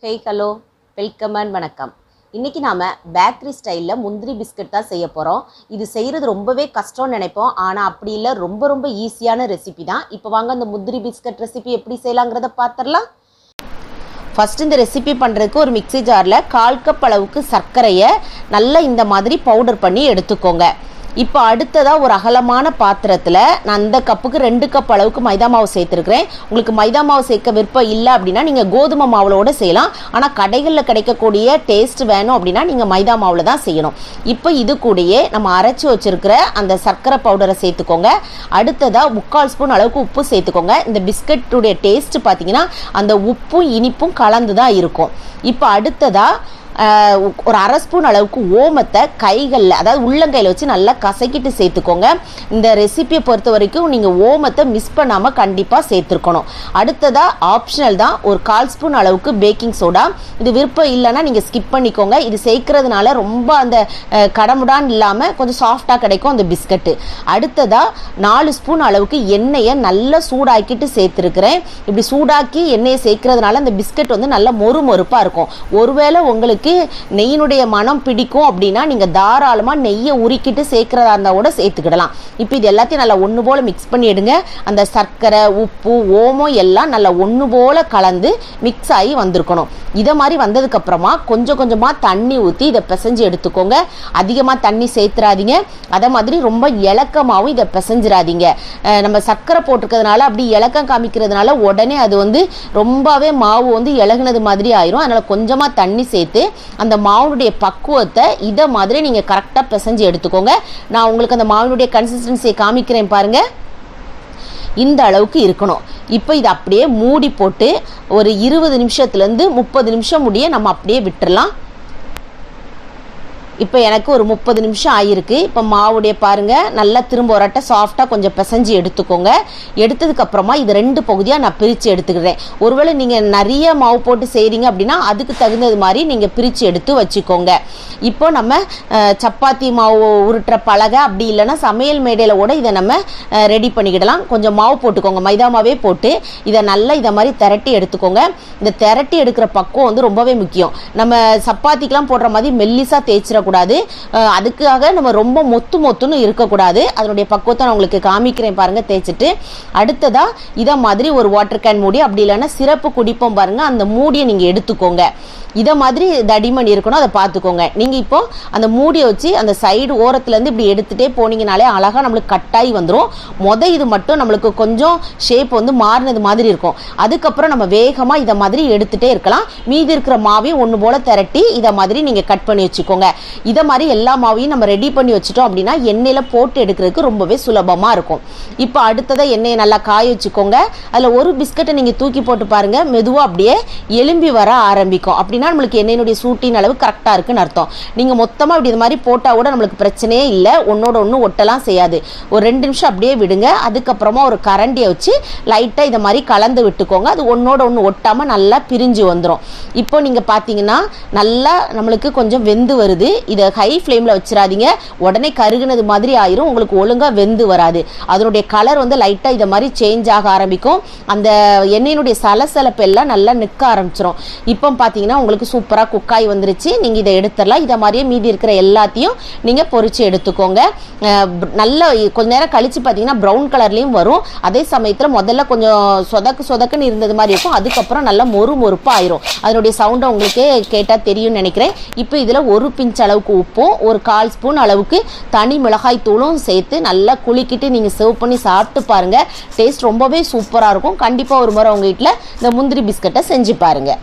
Hello welcome and வணக்கம். இன்றைக்கி நாம் பேக்கரி ஸ்டைலில் முந்திரி பிஸ்கட் தான் செய்ய போகிறோம். இது செய்கிறது ரொம்பவே கஷ்டம்னு நினைப்போம், ஆனால் அப்படி இல்லை, ரொம்ப ரொம்ப ஈஸியான ரெசிபி தான். இப்போ வாங்க அந்த முந்திரி பிஸ்கட் ரெசிபி எப்படி செய்யலாங்கிறத பார்த்துடலாம். ஃபஸ்ட்டு இந்த ரெசிபி பண்ணுறதுக்கு ஒரு மிக்ஸி ஜாரில் 1/4 கப் அளவுக்கு சர்க்கரையை நல்லா இந்த மாதிரி பவுடர் பண்ணி எடுத்துக்கோங்க. இப்போ அடுத்ததாக ஒரு அகலமான பாத்திரத்தில் நான் இந்த கப்புக்கு 2 கப் அளவுக்கு மைதா மாவு சேர்த்துருக்கிறேன். உங்களுக்கு மைதா மாவு சேர்க்க விருப்பம் இல்லை அப்படின்னா நீங்கள் கோதுமை மாவுளோடு செய்யலாம். ஆனால் கடைகளில் கிடைக்கக்கூடிய டேஸ்ட் வேணும் அப்படின்னா நீங்கள் மைதா மாவில் தான் செய்யணும். இப்போ இது கூடயே நம்ம அரைச்சி வச்சுருக்கிற அந்த சர்க்கரை பவுடரை சேர்த்துக்கோங்க. அடுத்ததாக 3/4 ஸ்பூன் அளவுக்கு உப்பு சேர்த்துக்கோங்க. இந்த பிஸ்கட்டுடைய டேஸ்ட் பார்த்தீங்கன்னா அந்த உப்பும் இனிப்பும் கலந்து தான் இருக்கும். இப்போ அடுத்ததாக ஒரு 1/2 ஸ்பூன் அளவுக்கு ஓமத்தை கைகளில், அதாவது உள்ளங்கையில் வச்சு நல்லா கசக்கிட்டு சேர்த்துக்கோங்க. இந்த ரெசிபியை பொறுத்த வரைக்கும் நீங்கள் ஓமத்தை மிஸ் பண்ணாமல் கண்டிப்பாக சேர்த்துருக்கணும். அடுத்ததாக ஆப்ஷனல் தான், ஒரு 1/4 ஸ்பூன் அளவுக்கு பேக்கிங் சோடா. இது விருப்பம் இல்லைன்னா நீங்கள் ஸ்கிப் பண்ணிக்கோங்க. இது சேர்க்கறதுனால ரொம்ப அந்த கடமுடான் இல்லாமல் கொஞ்சம் சாஃப்டாக கிடைக்கும் அந்த பிஸ்கட்டு. அடுத்ததாக 4 ஸ்பூன் அளவுக்கு எண்ணெயை நல்லா சூடாக்கிட்டு சேர்த்துருக்கிறேன். இப்படி சூடாக்கி எண்ணெயை சேர்க்கறதுனால அந்த பிஸ்கட் வந்து நல்லா மொறுமொறுப்பாக இருக்கும். ஒருவேளை உங்களுக்கு நெய்யினுடைய மனம் பிடிக்கும் அப்படின்னா நீங்கள் தாராளமாக நெய்யை உருக்கிட்டு சேர்க்கிறதா இருந்தால் கூட சேர்த்துக்கிடலாம். இப்போ இது எல்லாத்தையும் நல்லா ஒன்று போல் மிக்ஸ் பண்ணி எடுங்க. அந்த சர்க்கரை, உப்பு, ஓமம் எல்லாம் நல்லா ஒன்று போல் கலந்து மிக்ஸ் ஆகி வந்திருக்கணும். இதை மாதிரி வந்ததுக்கப்புறமா கொஞ்சம் கொஞ்சமாக தண்ணி ஊற்றி இதை பிசைஞ்சு எடுத்துக்கோங்க. அதிகமாக தண்ணி சேர்த்துறாதீங்க. அதே மாதிரி ரொம்ப இலக்கமாகவும் இதை பிசைஞ்சிடாதீங்க. நம்ம சர்க்கரை போட்டிருக்கிறதுனால அப்படி இலக்கம் காமிக்கிறதுனால உடனே அது வந்து ரொம்பவே மாவு வந்து இலகுனது மாதிரி ஆயிரும். அதனால் கொஞ்சமாக தண்ணி சேர்த்து அந்த மாவுடைய பக்குவத்தை இதை மாதிரி நீங்கள் கரெக்டாக பிசைஞ்சு எடுத்துக்கோங்க. நான் உங்களுக்கு அந்த மாவுடைய கன்சிஸ்டன்சியை காமிக்கிறேன் பாருங்க. இந்த அளவுக்கு இருக்கணும். இப்போ இதை அப்படியே மூடி போட்டு ஒரு 20 நிமிஷத்துலேருந்து 30 நிமிஷம் முடிய நம்ம அப்படியே விட்டுடலாம். இப்போ எனக்கு ஒரு 30 நிமிஷம் ஆகிருக்கு. இப்போ மாவுடைய பாருங்கள், நல்லா திரும்ப ஒரட்ட சாஃப்டாக கொஞ்சம் பிசைஞ்சு எடுத்துக்கோங்க. எடுத்ததுக்கப்புறமா இது 2 பகுதியாக நான் பிரித்து எடுத்துக்கிறேன். ஒருவேளை நீங்கள் நிறைய மாவு போட்டு செய்கிறீங்க அப்படின்னா அதுக்கு தகுந்தது மாதிரி நீங்கள் பிரித்து எடுத்து வச்சுக்கோங்க. இப்போ நம்ம சப்பாத்தி மாவு உருட்டுற பலகை அப்படி இல்லைன்னா சமையல் மேடையில் கூட இதை நம்ம ரெடி பண்ணிக்கிடலாம். கொஞ்சம் மாவு போட்டுக்கோங்க, மைதா மாவே போட்டு இதை நல்லா இதை மாதிரி திரட்டி எடுத்துக்கோங்க. இந்த திரட்டி எடுக்கிற பக்குவம் வந்து ரொம்பவே முக்கியம். நம்ம சப்பாத்திக்கெலாம் போடுற மாதிரி மெல்லிசாக தேய்ச்சிட கூடாது. அதுக்காக நம்ம ரொம்ப மொத்துன்னு இருக்கக்கூடாது. அதனுடைய பக்குவத்தை நான் உங்களுக்கு காமிக்கிறேன் பாருங்க தேய்ச்சிட்டு. அடுத்ததா இதை மாதிரி ஒரு வாட்டர் கேன் மூடி அப்படி இல்லைன்னா சிறப்பு குடிப்போம் பாருங்க, அந்த மூடியை நீங்கள் எடுத்துக்கோங்க. இதை மாதிரி தடிமன் இருக்கணும், அதை பார்த்துக்கோங்க. நீங்கள் இப்போ அந்த மூடியை வச்சு அந்த சைடு ஓரத்துலேருந்து இப்படி எடுத்துகிட்டே போனீங்கனாலே அழகாக நம்மளுக்கு கட்டாயி வந்துடும். இது மட்டும் நம்மளுக்கு கொஞ்சம் ஷேப் வந்து மாறினது மாதிரி இருக்கும். அதுக்கப்புறம் நம்ம வேகமாக இதை மாதிரி எடுத்துகிட்டே இருக்கலாம். மீதி இருக்கிற மாவையும் ஒன்று போல் திரட்டி இதை மாதிரி நீங்கள் கட் பண்ணி வச்சுக்கோங்க. இதை மாதிரி எல்லா மாவையும் நம்ம ரெடி பண்ணி வச்சுட்டோம் அப்படின்னா எண்ணெயில் போட்டு எடுக்கிறதுக்கு ரொம்பவே சுலபமாக இருக்கும். இப்போ அடுத்ததாக எண்ணெயை நல்லா காய வச்சுக்கோங்க. அதில் ஒரு பிஸ்கட்டை நீங்கள் தூக்கி போட்டு பாருங்கள், மெதுவாக அப்படியே எலும்பி வர ஆரம்பிக்கும். அப்படின்னா நம்மளுக்கு எண்ணெயினுடைய சூட்டின் அளவு கரெக்டாக இருக்குன்னு அர்த்தம். நீங்கள் மொத்தமாக இப்படி இது மாதிரி போட்டால் கூட நம்மளுக்கு பிரச்சனையே இல்லை, ஒன்னோட ஒன்று ஒட்டலாம் செய்யாது. ஒரு 2 நிமிஷம் அப்படியே விடுங்க. அதுக்கப்புறமா ஒரு கரண்டியை வச்சு லைட்டாக இதை மாதிரி கலந்து விட்டுக்கோங்க. அது ஒன்னோட ஒன்று ஒட்டாமல் நல்லா பிரிஞ்சு வந்துடும். இப்போ நீங்கள் பார்த்தீங்கன்னா நல்லா நம்மளுக்கு கொஞ்சம் வெந்து வருது. இதை ஹை ஃப்ளேமில் வச்சிடாதீங்க, உடனே கருகுனது மாதிரி ஆயிரும், உங்களுக்கு ஒழுங்காக வெந்து வராது. அதனுடைய கலர் வந்து லைட்டாக இதை மாதிரி சேஞ்ச் ஆக ஆரம்பிக்கும். அந்த எண்ணெயினுடைய சலசலப்பு எல்லாம் நல்லா நிற்க ஆரம்பிச்சிடும். இப்போ பார்த்தீங்கன்னா உங்களுக்கு சூப்பராக குக்காய் வந்துருச்சு. நீங்கள் இதை எடுத்துடலாம். இதை மாதிரியே மீதி இருக்கிற எல்லாத்தையும் நீங்கள் பொரிச்சு எடுத்துக்கோங்க. நல்லா கொஞ்ச நேரம் கழித்து பார்த்தீங்கன்னா ப்ரௌன் கலர்லேயும் வரும். அதே சமயத்தில் முதல்ல கொஞ்சம் சொதக்குன்னு இருந்தது மாதிரி இருக்கும். அதுக்கப்புறம் நல்லா மொறுப்பாக ஆயிரும். அதனுடைய சவுண்டை உங்களுக்கு கேட்டால் தெரியும்னு நினைக்கிறேன். இப்போ இதில் ஒரு பிஞ்ச் அளவுக்கு உப்பும் ஒரு 1/4 ஸ்பூன் அளவுக்கு தனி மிளகாய் தூளும் சேர்த்து நல்லா குளிக்கிட்டு நீங்கள் சர்வ் பண்ணி சாப்பிட்டு பாருங்கள். டேஸ்ட் ரொம்பவே சூப்பராக இருக்கும். கண்டிப்பாக ஒரு முறை உங்கள் வீட்டில் இந்த முந்திரி பிஸ்கட்டை செஞ்சு பாருங்கள்.